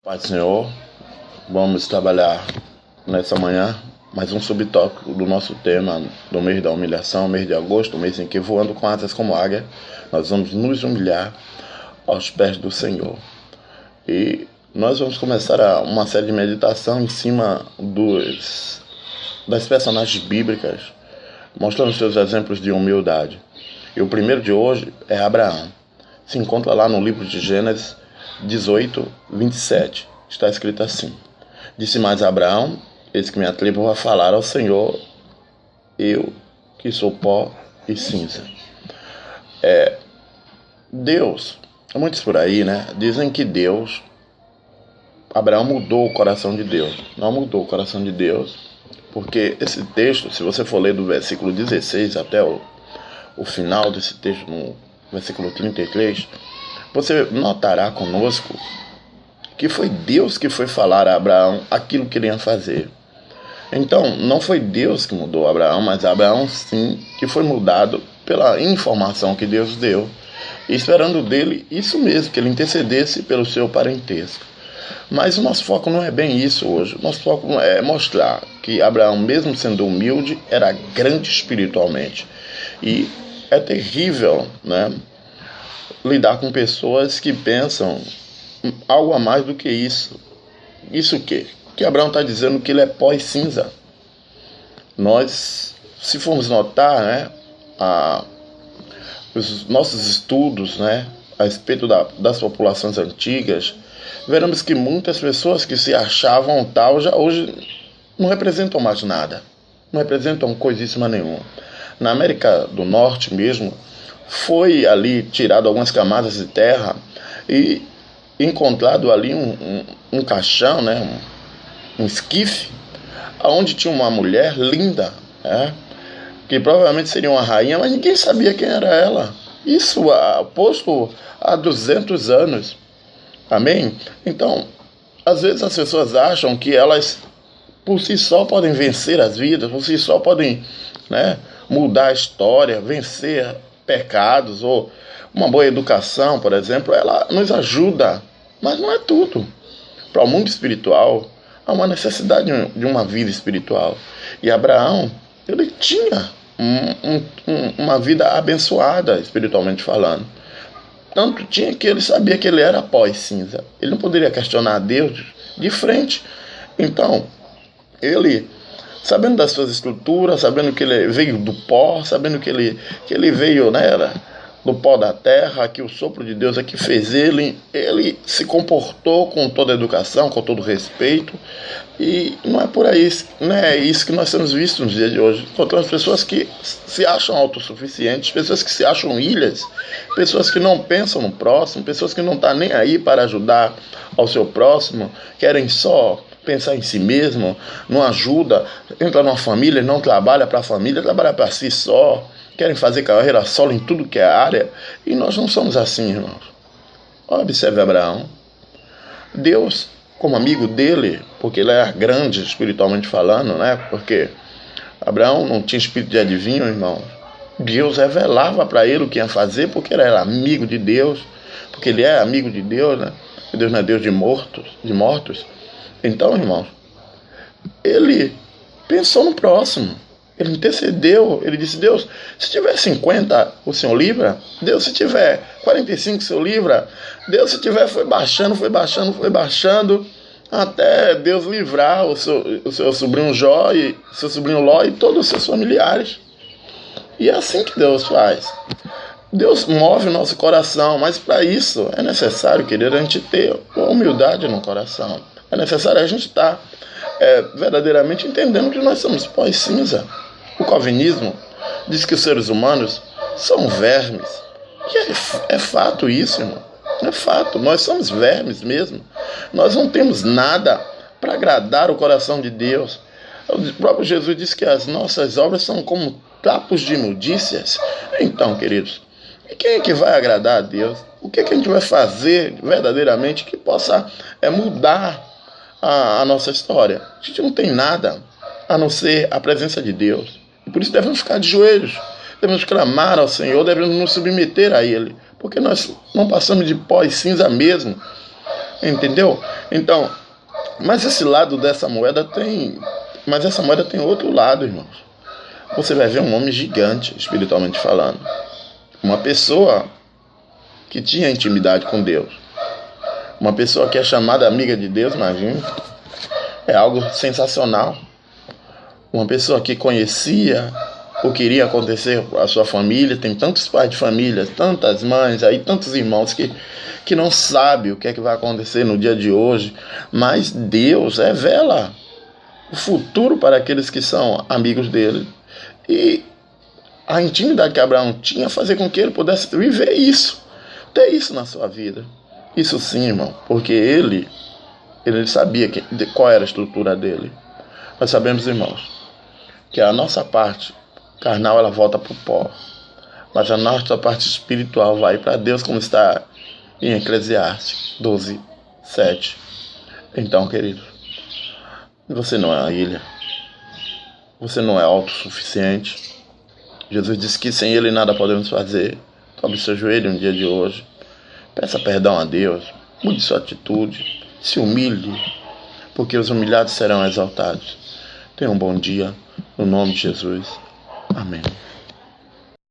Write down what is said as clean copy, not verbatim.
Pai do Senhor, vamos trabalhar nessa manhã mais um subtópico do nosso tema do mês da humilhação, mês de agosto, mês em que voando com asas como águia, nós vamos nos humilhar aos pés do Senhor. E nós vamos começar uma série de meditação em cima das personagens bíblicas, mostrando seus exemplos de humildade. E o primeiro de hoje é Abraão. Se encontra lá no livro de Gênesis 18, 27. Está escrito assim: Disse mais Abraão: Eis que me atrevo a falar ao Senhor, eu que sou pó e cinza. Deus, muitos por aí, dizem que Abraão mudou o coração de Deus. Não mudou o coração de Deus, porque esse texto, se você for ler do versículo 16 até o final desse texto, no versículo 33, você notará conosco que foi Deus que foi falar a Abraão aquilo que ele ia fazer. Então, não foi Deus que mudou Abraão, mas Abraão sim que foi mudado pela informação que Deus deu, esperando dele isso mesmo, que ele intercedesse pelo seu parentesco. Mas o nosso foco não é bem isso hoje. O nosso foco é mostrar que Abraão, mesmo sendo humilde, era grande espiritualmente. E é terrível, lidar com pessoas que pensam algo a mais do que isso. Isso o quê? Que Abraão está dizendo que ele é pó e cinza. Nós, se formos notar, os nossos estudos, a respeito das populações antigas, veremos que muitas pessoas que se achavam tal já hoje não representam mais nada. Não representam coisíssima nenhuma. Na América do Norte mesmo, foi ali tirado algumas camadas de terra e encontrado ali um caixão, um esquife, onde tinha uma mulher linda, que provavelmente seria uma rainha, mas ninguém sabia quem era ela. Isso posto há 200 anos. Amém? Então, às vezes as pessoas acham que elas por si só podem vencer as vidas, por si só podem mudar a história, vencer pecados, ou uma boa educação, por exemplo, ela nos ajuda, mas não é tudo. Para o mundo espiritual, há uma necessidade de uma vida espiritual. E Abraão, ele tinha uma vida abençoada, espiritualmente falando. Tanto tinha que ele sabia que ele era pó e cinza. Ele não poderia questionar Deus de frente. Então, ele, sabendo das suas estruturas, sabendo que ele veio do pó, sabendo que ele veio do pó da terra, que o sopro de Deus é que fez ele se comportou com toda a educação, com todo o respeito. E não é por aí, isso que nós temos visto nos dias de hoje. Encontramos pessoas que se acham autossuficientes, pessoas que se acham ilhas, pessoas que não pensam no próximo, pessoas que não estão nem aí para ajudar ao seu próximo, querem só pensar em si mesmo, não ajuda, entra numa família, não trabalha para a família, trabalha para si só, querem fazer carreira solo em tudo que é área, e nós não somos assim, irmãos. Observe Abraão. Deus, como amigo dele, porque ele era grande espiritualmente falando, porque Abraão não tinha espírito de adivinho, irmão. Deus revelava para ele o que ia fazer, porque ele era amigo de Deus, porque ele é amigo de Deus, Deus não é Deus de mortos. Então, irmãos, ele pensou no próximo. Ele intercedeu, ele disse: Deus, se tiver 50, o Senhor livra. Deus, se tiver 45, o Senhor livra. Deus, se tiver, foi baixando, até Deus livrar o seu sobrinho Jó e seu sobrinho Ló e todos os seus familiares. E é assim que Deus faz. Deus move o nosso coração, mas para isso é necessário, querido, a gente ter humildade no coração. É necessário a gente estar verdadeiramente entendendo que nós somos pó e cinza. O calvinismo diz que os seres humanos são vermes. E é fato isso, irmão. É fato. Nós somos vermes mesmo. Nós não temos nada para agradar o coração de Deus. O próprio Jesus disse que as nossas obras são como trapos de imundícias. Então, queridos, e quem é que vai agradar a Deus? O que é que a gente vai fazer verdadeiramente que possa mudar a nossa história? A gente não tem nada a não ser a presença de Deus. E por isso devemos ficar de joelhos, devemos clamar ao Senhor, devemos nos submeter a Ele, porque nós não passamos de pó e cinza mesmo. Entendeu? Então, mas esse lado dessa moeda tem. Mas essa moeda tem outro lado, irmãos. Você vai ver um homem gigante, espiritualmente falando. Uma pessoa que tinha intimidade com Deus. Uma pessoa que é chamada amiga de Deus, imagina. É algo sensacional. Uma pessoa que conhecia o que iria acontecer com a sua família. Tem tantos pais de família, tantas mães, aí tantos irmãos que não sabem o que é que vai acontecer no dia de hoje. Mas Deus revela o futuro para aqueles que são amigos dele. E a intimidade que Abraão tinha fazia com que ele pudesse viver isso. Ter isso na sua vida. Isso sim, irmão. Porque ele sabia qual era a estrutura dele. Nós sabemos, irmãos, que a nossa parte carnal ela volta para o pó. Mas a nossa parte espiritual vai para Deus, como está em Eclesiastes 12:7. Então, querido, você não é uma ilha. Você não é autossuficiente. Jesus disse que sem Ele nada podemos fazer. Dobre seu joelho no dia de hoje. Peça perdão a Deus. Mude sua atitude. Se humilhe, porque os humilhados serão exaltados. Tenha um bom dia. No nome de Jesus. Amém.